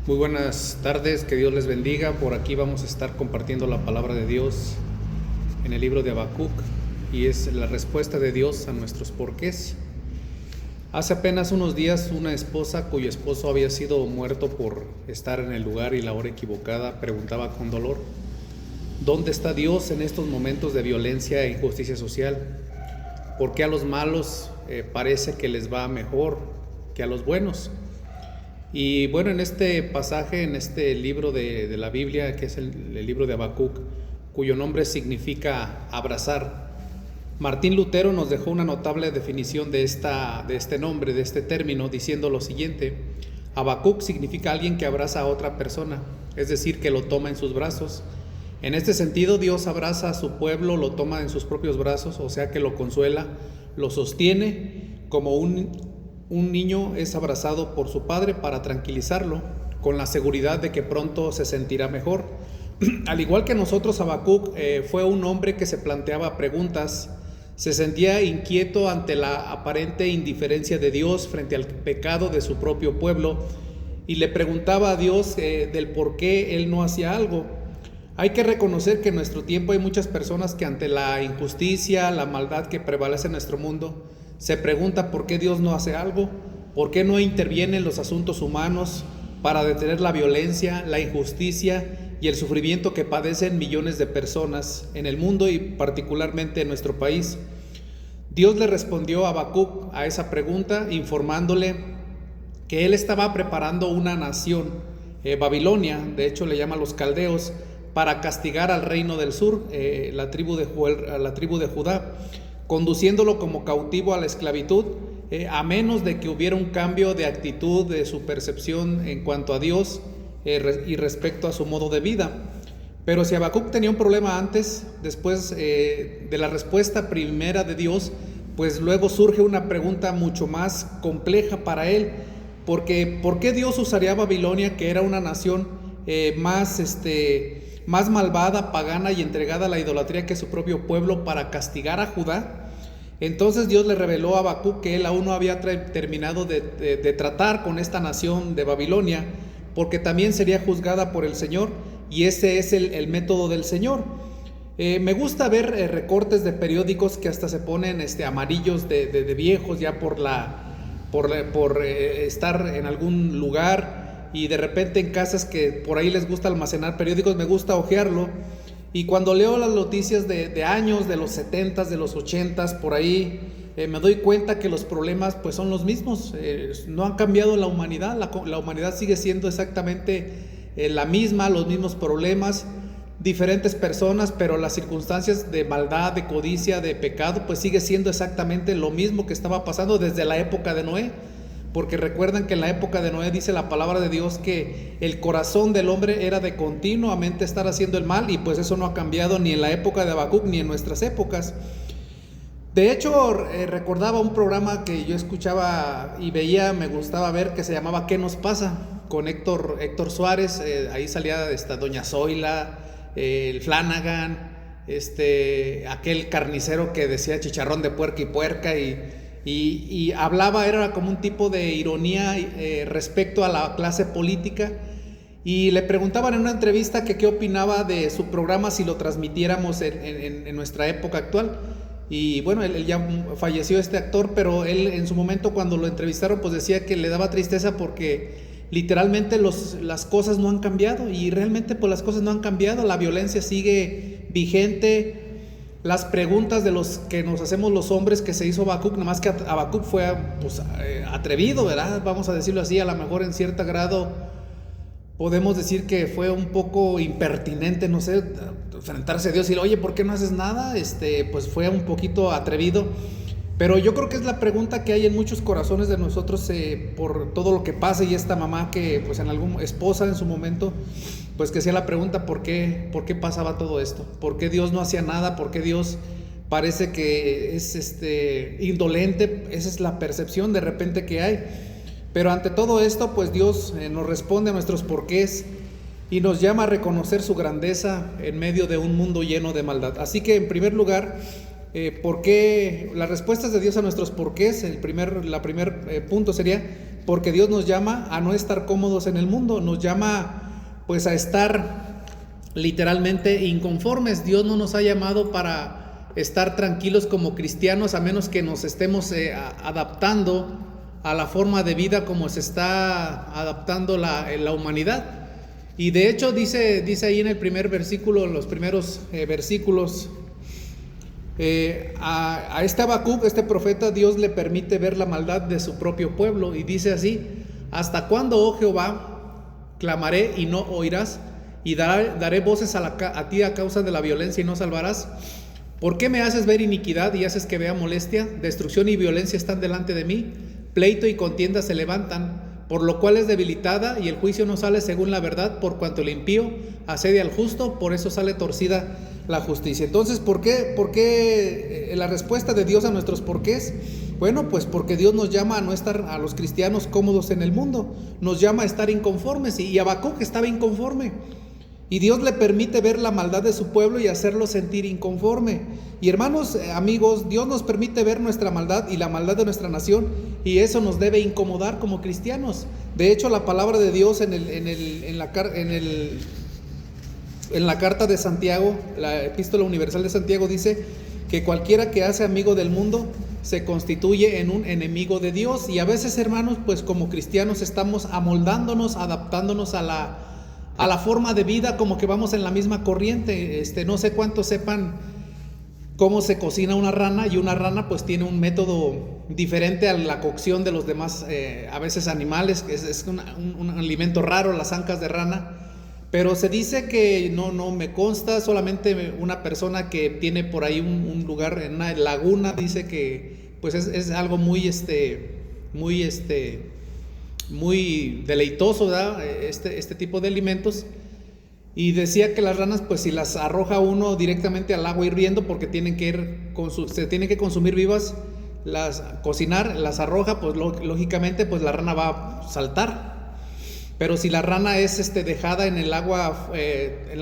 Muy buenas tardes, que Dios les bendiga. Por aquí vamos a estar compartiendo la palabra de Dios en el libro de Habacuc y es la respuesta de Dios a nuestros porqués. Hace apenas unos días una esposa cuyo esposo había sido muerto por estar en el lugar y la hora equivocada preguntaba con dolor: ¿dónde está Dios en estos momentos de violencia e injusticia social? ¿Por qué a los malos parece que les va mejor que a los buenos? Y bueno, en este pasaje, en este libro de la Biblia, que es el libro de Habacuc, cuyo nombre significa abrazar, Martín Lutero nos dejó una notable definición de este nombre, de este término, diciendo lo siguiente: Habacuc significa alguien que abraza a otra persona, es decir, que lo toma en sus brazos. En este sentido, Dios abraza a su pueblo, lo toma en sus propios brazos, o sea que lo consuela, lo sostiene como un niño es abrazado por su padre para tranquilizarlo, con la seguridad de que pronto se sentirá mejor. Al igual que nosotros, Habacuc fue un hombre que se planteaba preguntas, se sentía inquieto ante la aparente indiferencia de Dios frente al pecado de su propio pueblo y le preguntaba a Dios del por qué él no hacía algo. Hay que reconocer que en nuestro tiempo hay muchas personas que ante la injusticia, la maldad que prevalece en nuestro mundo, se pregunta por qué Dios no hace algo, por qué no interviene en los asuntos humanos para detener la violencia, la injusticia y el sufrimiento que padecen millones de personas en el mundo y particularmente en nuestro país. Dios le respondió a Habacuc a esa pregunta informándole que él estaba preparando una nación, Babilonia, de hecho le llama a los caldeos, para castigar al reino del sur, la tribu de Judá, conduciéndolo como cautivo a la esclavitud, a menos de que hubiera un cambio de actitud de su percepción en cuanto a Dios y respecto a su modo de vida. Pero si Habacuc tenía un problema antes, después de la respuesta primera de Dios, pues luego surge una pregunta mucho más compleja para él, porque ¿por qué Dios usaría a Babilonia, que era una nación más malvada, pagana y entregada a la idolatría que su propio pueblo, para castigar a Judá? Entonces Dios le reveló a Habacuc que él aún no había terminado de tratar con esta nación de Babilonia, porque también sería juzgada por el Señor, y ese es el método del Señor. Me gusta ver recortes de periódicos que hasta se ponen amarillos de viejos ya por estar en algún lugar, y de repente en casas que por ahí les gusta almacenar periódicos, me gusta hojearlo. Y cuando leo las noticias de años, de los 70s, de los 80s, por ahí, me doy cuenta que los problemas pues son los mismos. No han cambiado la humanidad, la humanidad sigue siendo exactamente la misma, los mismos problemas, diferentes personas, pero las circunstancias de maldad, de codicia, de pecado, pues sigue siendo exactamente lo mismo que estaba pasando desde la época de Noé. Porque recuerdan que en la época de Noé dice la palabra de Dios que el corazón del hombre era de continuamente estar haciendo el mal, y pues eso no ha cambiado ni en la época de Habacuc ni en nuestras épocas. De hecho, recordaba un programa que yo escuchaba y veía, me gustaba ver, que se llamaba ¿Qué nos pasa? Con Héctor Suárez. Ahí salía doña Zoila, el Flanagan, aquel carnicero que decía chicharrón de puerca y puerca, y hablaba, era como un tipo de ironía respecto a la clase política, y le preguntaban en una entrevista que qué opinaba de su programa si lo transmitiéramos en nuestra época actual. Y bueno, él ya falleció, este actor, pero él en su momento cuando lo entrevistaron pues decía que le daba tristeza porque literalmente las cosas no han cambiado, y realmente pues las cosas no han cambiado, la violencia sigue vigente. Las preguntas de los que nos hacemos los hombres que se hizo Habacuc, nada más que Habacuc fue pues, atrevido, ¿verdad? Vamos a decirlo así, a lo mejor en cierto grado podemos decir que fue un poco impertinente, no sé, enfrentarse a Dios y decir, oye, ¿por qué no haces nada? Pues fue un poquito atrevido. Pero yo creo que es la pregunta que hay en muchos corazones de nosotros por todo lo que pasa, y esta mamá que pues esposa en su momento, pues que hacía la pregunta ¿por qué pasaba todo esto? ¿Por qué Dios no hacía nada? ¿Por qué Dios parece que es indolente? Esa es la percepción de repente que hay. Pero ante todo esto pues Dios nos responde a nuestros porqués y nos llama a reconocer su grandeza en medio de un mundo lleno de maldad. Así que en primer lugar, ¿por qué? Las respuestas de Dios a nuestros porqués, la primer punto sería porque Dios nos llama a no estar cómodos en el mundo, nos llama pues a estar literalmente inconformes. Dios no nos ha llamado para estar tranquilos como cristianos, a menos que nos estemos adaptando a la forma de vida como se está adaptando la humanidad. Y de hecho dice ahí en el primer versículo, en los primeros versículos, a este Habacuc, este profeta, Dios le permite ver la maldad de su propio pueblo, y dice así: ¿hasta cuándo, oh Jehová, clamaré y no oirás? Y daré voces a ti a causa de la violencia y no salvarás. ¿Por qué me haces ver iniquidad y haces que vea molestia? Destrucción y violencia están delante de mí, pleito y contienda se levantan, por lo cual es debilitada y el juicio no sale según la verdad, por cuanto el impío asedia al justo, por eso sale torcida la justicia. Entonces, ¿por qué la respuesta de Dios a nuestros porqués? Bueno, pues porque Dios nos llama a no estar a los cristianos cómodos en el mundo, nos llama a estar inconformes, y Habacuc estaba inconforme. Y Dios le permite ver la maldad de su pueblo y hacerlo sentir inconforme. Y hermanos, amigos, Dios nos permite ver nuestra maldad y la maldad de nuestra nación, y eso nos debe incomodar como cristianos. De hecho, la palabra de Dios en la carta de Santiago, la epístola universal de Santiago, dice que cualquiera que hace amigo del mundo se constituye en un enemigo de Dios. Y a veces, hermanos, pues como cristianos estamos amoldándonos, adaptándonos a la forma de vida, como que vamos en la misma corriente. No sé cuántos sepan cómo se cocina una rana, y una rana pues tiene un método diferente a la cocción de los demás a veces animales. Es un alimento raro, las ancas de rana, pero se dice que no me consta, solamente una persona que tiene por ahí un lugar en una laguna dice que pues es algo muy muy deleitoso, ¿verdad? Este tipo de alimentos. Y decía que las ranas, pues si las arroja uno directamente al agua hirviendo, porque se tienen que consumir vivas, cocinar, las arroja, pues lógicamente pues la rana va a saltar. Pero si la rana es dejada en el agua, en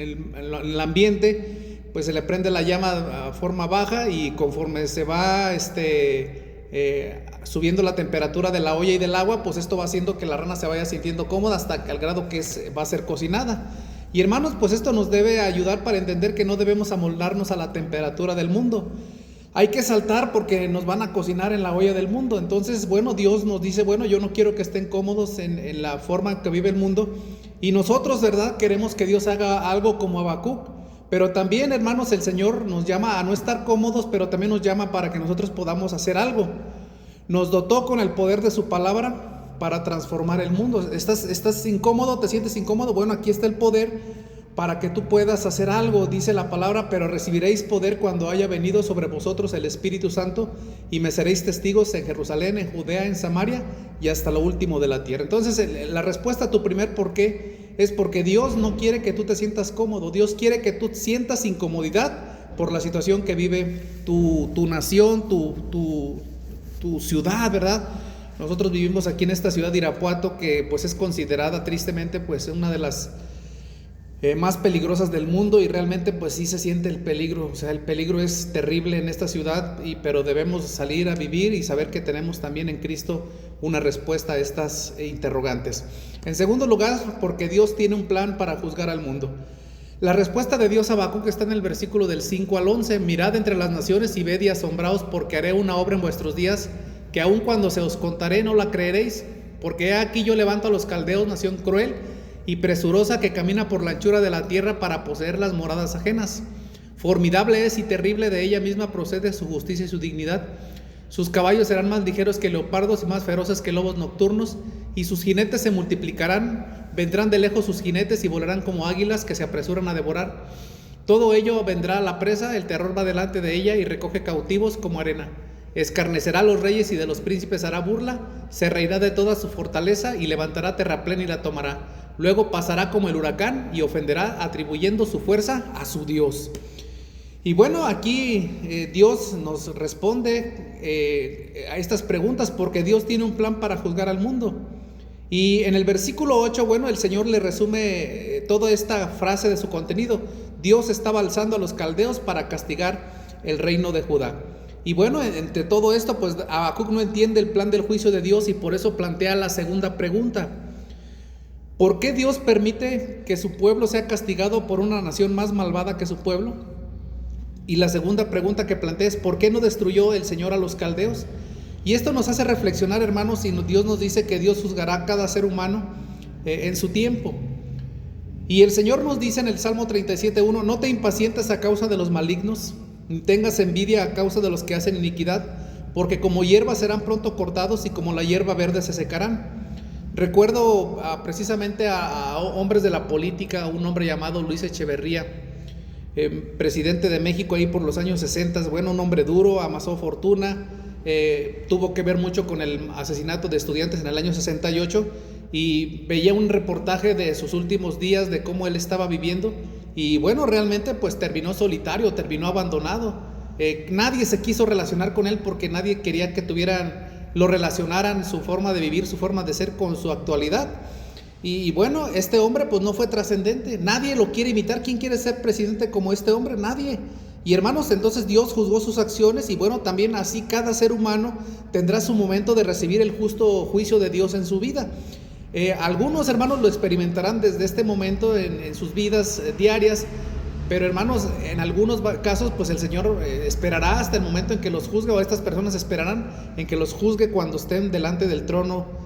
el ambiente, pues se le prende la llama a forma baja, y conforme se va subiendo la temperatura de la olla y del agua, pues esto va haciendo que la rana se vaya sintiendo cómoda hasta al grado que va a ser cocinada. Y hermanos, pues esto nos debe ayudar para entender que no debemos amoldarnos a la temperatura del mundo. Hay que saltar porque nos van a cocinar en la olla del mundo. Entonces, bueno, Dios nos dice, bueno, yo no quiero que estén cómodos en la forma en que vive el mundo. Y nosotros, ¿verdad?, queremos que Dios haga algo como Habacuc. Pero también, hermanos, el Señor nos llama a no estar cómodos, pero también nos llama para que nosotros podamos hacer algo. Nos dotó con el poder de su palabra para transformar el mundo. ¿Estás incómodo? ¿Te sientes incómodo? Bueno, aquí está el poder para que tú puedas hacer algo. Dice la palabra: pero recibiréis poder cuando haya venido sobre vosotros el Espíritu Santo, y me seréis testigos en Jerusalén, en Judea, en Samaria y hasta lo último de la tierra. Entonces, la respuesta a tu primer por qué es porque Dios no quiere que tú te sientas cómodo. Dios quiere que tú sientas incomodidad por la situación que vive tu nación, tu ciudad, ¿verdad? Nosotros vivimos aquí en esta ciudad de Irapuato, que pues es considerada tristemente pues una de las más peligrosas del mundo, y realmente pues sí se siente el peligro. O sea, el peligro es terrible en esta ciudad, pero debemos salir a vivir y saber que tenemos también en Cristo una respuesta a estas interrogantes. En segundo lugar, porque Dios tiene un plan para juzgar al mundo. La respuesta de Dios a Habacuc está en el versículo del 5 al 11. Mirad entre las naciones y ved y asombraos, porque haré una obra en vuestros días, que aun cuando se os contaré no la creeréis. Porque he aquí yo levanto a los caldeos, nación cruel y presurosa, que camina por la anchura de la tierra para poseer las moradas ajenas. Formidable es y terrible, de ella misma procede su justicia y su dignidad. Sus caballos serán más ligeros que leopardos y más feroces que lobos nocturnos, y sus jinetes se multiplicarán. Vendrán de lejos sus jinetes y volarán como águilas que se apresuran a devorar. Todo ello vendrá a la presa, el terror va delante de ella y recoge cautivos como arena. Escarnecerá a los reyes y de los príncipes hará burla, se reirá de toda su fortaleza y levantará terraplén y la tomará. Luego pasará como el huracán y ofenderá, atribuyendo su fuerza a su Dios. Y bueno, aquí Dios nos responde a estas preguntas, porque Dios tiene un plan para juzgar al mundo. Y en el versículo 8, bueno, el Señor le resume toda esta frase de su contenido. Dios estaba alzando a los caldeos para castigar el reino de Judá. Y bueno, entre todo esto, pues Habacuc no entiende el plan del juicio de Dios y por eso plantea la segunda pregunta. ¿Por qué Dios permite que su pueblo sea castigado por una nación más malvada que su pueblo? Y la segunda pregunta que plantea es: ¿por qué no destruyó el Señor a los caldeos? Y esto nos hace reflexionar, hermanos, y Dios nos dice que Dios juzgará a cada ser humano en su tiempo. Y el Señor nos dice en el Salmo 37:1: no te impacientes a causa de los malignos, ni tengas envidia a causa de los que hacen iniquidad, porque como hierba serán pronto cortados y como la hierba verde se secarán. Recuerdo precisamente a hombres de la política, un hombre llamado Luis Echeverría, presidente de México ahí por los años 60, bueno, un hombre duro, amasó fortuna, tuvo que ver mucho con el asesinato de estudiantes en el año 68, y veía un reportaje de sus últimos días, de cómo él estaba viviendo, y bueno, realmente pues terminó solitario, terminó abandonado. Nadie se quiso relacionar con él porque nadie quería que lo relacionaran su forma de vivir, su forma de ser con su actualidad. Y bueno, este hombre pues no fue trascendente, nadie lo quiere imitar. ¿Quién quiere ser presidente como este hombre? Nadie. Y hermanos, entonces Dios juzgó sus acciones, y bueno, también así cada ser humano tendrá su momento de recibir el justo juicio de Dios en su vida. Algunos hermanos lo experimentarán desde este momento en sus vidas diarias, pero hermanos, en algunos casos pues el Señor esperará hasta el momento en que los juzgue, o estas personas esperarán en que los juzgue cuando estén delante del trono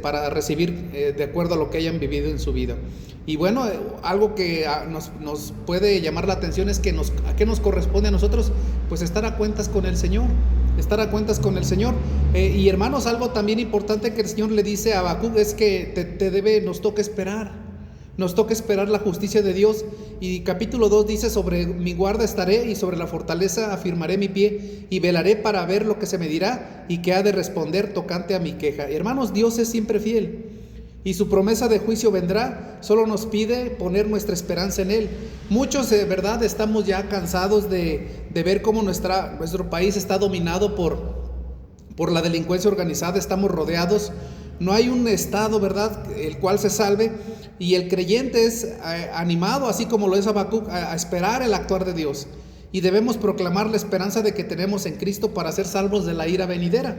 para recibir de acuerdo a lo que hayan vivido en su vida. Y bueno, algo que nos puede llamar la atención es que ¿a qué nos corresponde a nosotros? Pues estar a cuentas con el Señor, y hermanos, algo también importante que el Señor le dice a Habacuc es que nos toca esperar la justicia de Dios. Y capítulo 2 dice: sobre mi guarda estaré y sobre la fortaleza afirmaré mi pie, y velaré para ver lo que se me dirá y que ha de responder tocante a mi queja. Hermanos, Dios es siempre fiel, y su promesa de juicio vendrá, solo nos pide poner nuestra esperanza en Él. Muchos de verdad estamos ya cansados de ver cómo nuestro país está dominado por la delincuencia organizada, estamos rodeados, no hay un estado, ¿verdad?, el cual se salve, y el creyente es animado, así como lo es Habacuc, a esperar el actuar de Dios, y debemos proclamar la esperanza de que tenemos en Cristo para ser salvos de la ira venidera.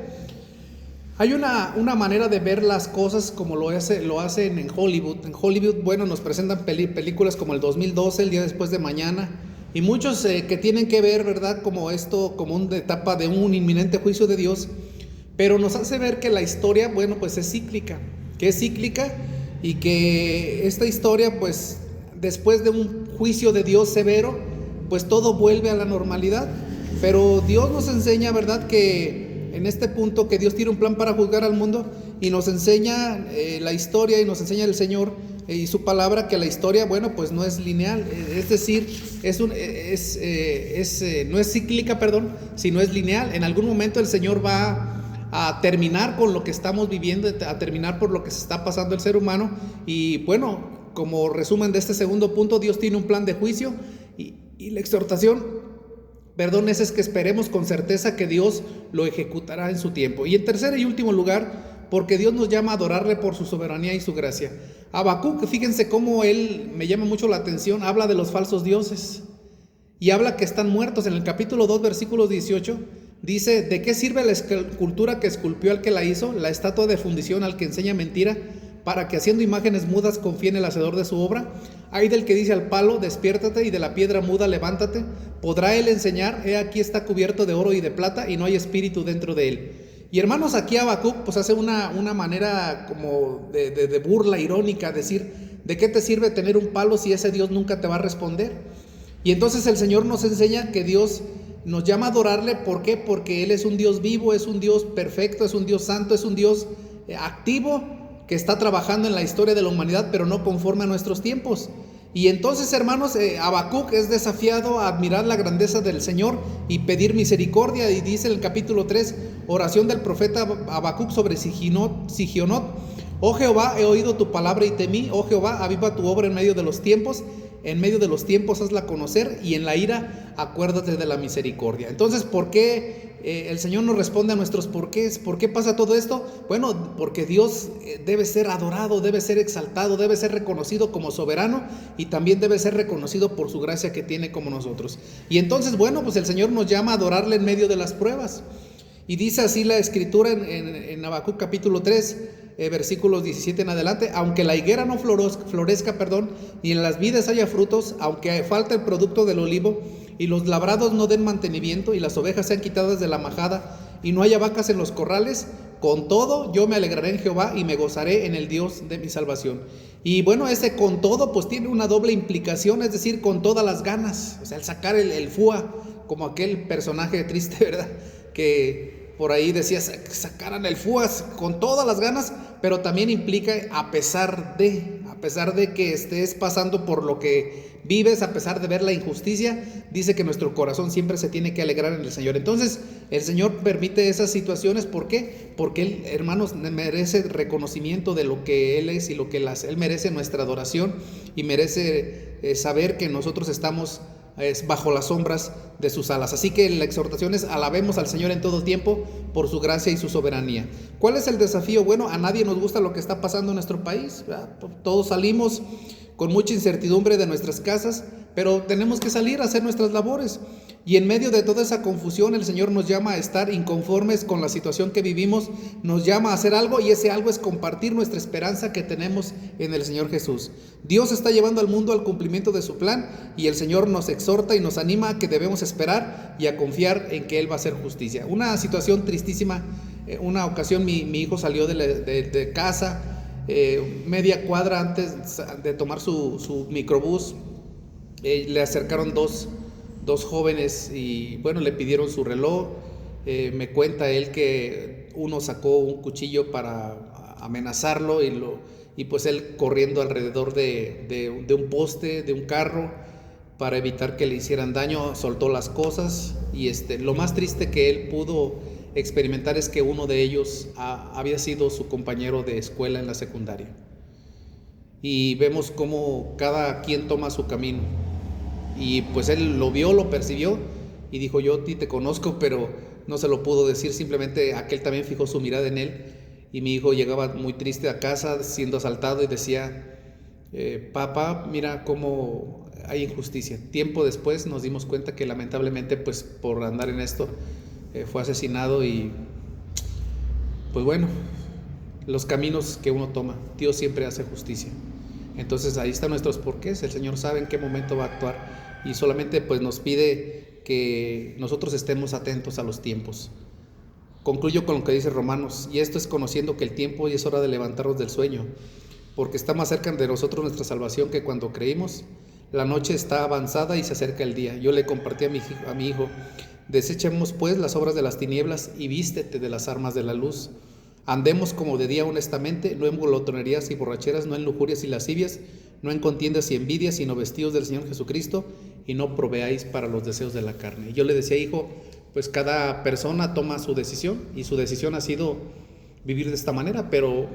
Hay una manera de ver las cosas como lo hacen en Hollywood. En Hollywood, bueno, nos presentan películas como el 2012, El día después de mañana, y muchos que tienen que ver, ¿verdad?, como una etapa de un inminente juicio de Dios, pero nos hace ver que la historia, bueno, pues es cíclica, y que esta historia, pues después de un juicio de Dios severo, pues todo vuelve a la normalidad. Pero Dios nos enseña, ¿verdad?, que en este punto que Dios tiene un plan para juzgar al mundo, y nos enseña la historia, y nos enseña el Señor y su palabra que la historia, bueno, pues no es lineal, es decir, no es cíclica, sino es lineal. En algún momento el Señor va a terminar con lo que estamos viviendo, a terminar por lo que se está pasando el ser humano. Y bueno, como resumen de este segundo punto, Dios tiene un plan de juicio, y la exhortación, es que esperemos con certeza que Dios lo ejecutará en su tiempo. Y en tercer y último lugar, porque Dios nos llama a adorarle por su soberanía y su gracia. Habacuc, fíjense cómo él, me llama mucho la atención, habla de los falsos dioses, y habla que están muertos. En el capítulo 2, versículo 18, dice: ¿de qué sirve la escultura que esculpió al que la hizo, la estatua de fundición al que enseña mentira, para que haciendo imágenes mudas confíe en el hacedor de su obra? Hay del que dice al palo: despiértate, y de la piedra muda levántate. ¿Podrá él enseñar? He aquí está cubierto de oro y de plata, y no hay espíritu dentro de él. Y hermanos, aquí Habacuc pues hace una manera como de burla irónica, decir: ¿de qué te sirve tener un palo si ese Dios nunca te va a responder? Y entonces el Señor nos enseña que Dios nos llama a adorarle. ¿Por qué? Porque Él es un Dios vivo, es un Dios perfecto, es un Dios santo, es un Dios activo, que está trabajando en la historia de la humanidad, pero no conforme a nuestros tiempos. Y entonces, hermanos, Habacuc es desafiado a admirar la grandeza del Señor y pedir misericordia. Y dice en el capítulo 3, oración del profeta Habacuc sobre Sigionot: oh Jehová, he oído tu palabra y temí. Oh Jehová, aviva tu obra en medio de los tiempos. En medio de los tiempos hazla conocer, y en la ira acuérdate de la misericordia. Entonces, ¿por qué el Señor nos responde a nuestros porqués. ¿Por qué pasa todo esto? Bueno, porque Dios debe ser adorado, debe ser exaltado, debe ser reconocido como soberano y también debe ser reconocido por su gracia que tiene como nosotros. Y entonces, bueno, pues el Señor nos llama a adorarle en medio de las pruebas. Y dice así la Escritura en Habacuc capítulo 3, versículos 17 en adelante: aunque la higuera no florezca, ni en las vides haya frutos, aunque falte el producto del olivo, y los labrados no den mantenimiento, y las ovejas sean quitadas de la majada, y no haya vacas en los corrales, con todo yo me alegraré en Jehová y me gozaré en el Dios de mi salvación. Y bueno, ese con todo pues tiene una doble implicación, es decir, con todas las ganas. O sea, el sacar el fua, como aquel personaje triste, ¿verdad?, que por ahí decía sacaran el fuas con todas las ganas, pero también implica a pesar de que estés pasando por lo que vives, a pesar de ver la injusticia, dice que nuestro corazón siempre se tiene que alegrar en el Señor. Entonces el Señor permite esas situaciones. ¿Por qué? Porque Él, hermanos, merece reconocimiento de lo que Él es y lo que Él merece nuestra adoración, y merece saber que nosotros estamos bajo las sombras de sus alas. Así que la exhortación es: alabemos al Señor en todo tiempo por su gracia y su soberanía. ¿Cuál es el desafío? Bueno, a nadie nos gusta lo que está pasando en nuestro país, ¿verdad? Todos salimos con mucha incertidumbre de nuestras casas, pero tenemos que salir a hacer nuestras labores. Y en medio de toda esa confusión, el Señor nos llama a estar inconformes con la situación que vivimos, nos llama a hacer algo, y ese algo es compartir nuestra esperanza que tenemos en el Señor Jesús. Dios está llevando al mundo al cumplimiento de su plan, y el Señor nos exhorta y nos anima a que debemos esperar y a confiar en que Él va a hacer justicia. Una situación tristísima: una ocasión mi hijo salió de casa, media cuadra antes de tomar su microbús, le acercaron dos jóvenes y bueno, le pidieron su reloj. Me cuenta él que uno sacó un cuchillo para amenazarlo, y pues él corriendo alrededor de un poste, de un carro, para evitar que le hicieran daño, soltó las cosas. Y lo más triste que él pudo experimentar es que uno de ellos había sido su compañero de escuela en la secundaria. Y vemos cómo cada quien toma su camino. Y pues él lo vio, lo percibió y dijo: yo a ti te conozco, pero no se lo pudo decir. Simplemente aquel también fijó su mirada en él. Y mi hijo llegaba muy triste a casa siendo asaltado y decía: papá, mira cómo hay injusticia. Tiempo después nos dimos cuenta que lamentablemente, pues por andar en esto, fue asesinado. Y pues bueno, los caminos que uno toma, Dios siempre hace justicia. Entonces ahí están nuestros porqués. El Señor sabe en qué momento va a actuar, y solamente pues nos pide que nosotros estemos atentos a los tiempos. Concluyo con lo que dice Romanos: y esto es conociendo que el tiempo y es hora de levantarnos del sueño, porque está más cerca de nosotros nuestra salvación que cuando creímos. La noche está avanzada y se acerca el día. Yo le compartí a mi hijo: desechemos pues las obras de las tinieblas y vístete de las armas de la luz. Andemos como de día honestamente, no en glotonerías y borracheras, no en lujurias y lascivias, no en contiendas y envidias, sino vestidos del Señor Jesucristo, y no proveáis para los deseos de la carne. Y yo le decía: hijo, pues cada persona toma su decisión, y su decisión ha sido vivir de esta manera, pero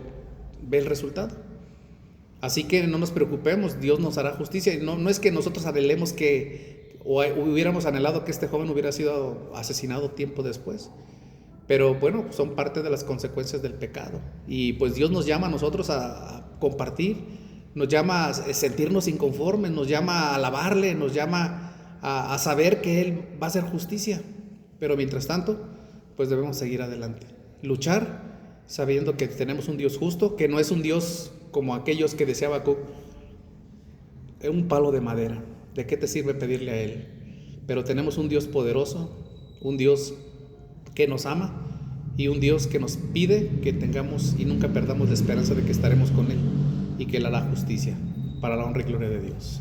ve el resultado. Así que no nos preocupemos, Dios nos hará justicia. Y no es que nosotros anhelemos o hubiéramos anhelado que este joven hubiera sido asesinado tiempo después. Pero bueno, son parte de las consecuencias del pecado. Y pues Dios nos llama a nosotros a compartir, nos llama a sentirnos inconformes, nos llama a alabarle, nos llama a saber que Él va a hacer justicia. Pero mientras tanto, pues debemos seguir adelante. Luchar sabiendo que tenemos un Dios justo, que no es un Dios como aquellos que decía Habacuc: un palo de madera, ¿de qué te sirve pedirle a Él? Pero tenemos un Dios poderoso, un Dios que nos ama, y un Dios que nos pide que tengamos y nunca perdamos la esperanza de que estaremos con Él y que Él hará justicia para la honra y gloria de Dios.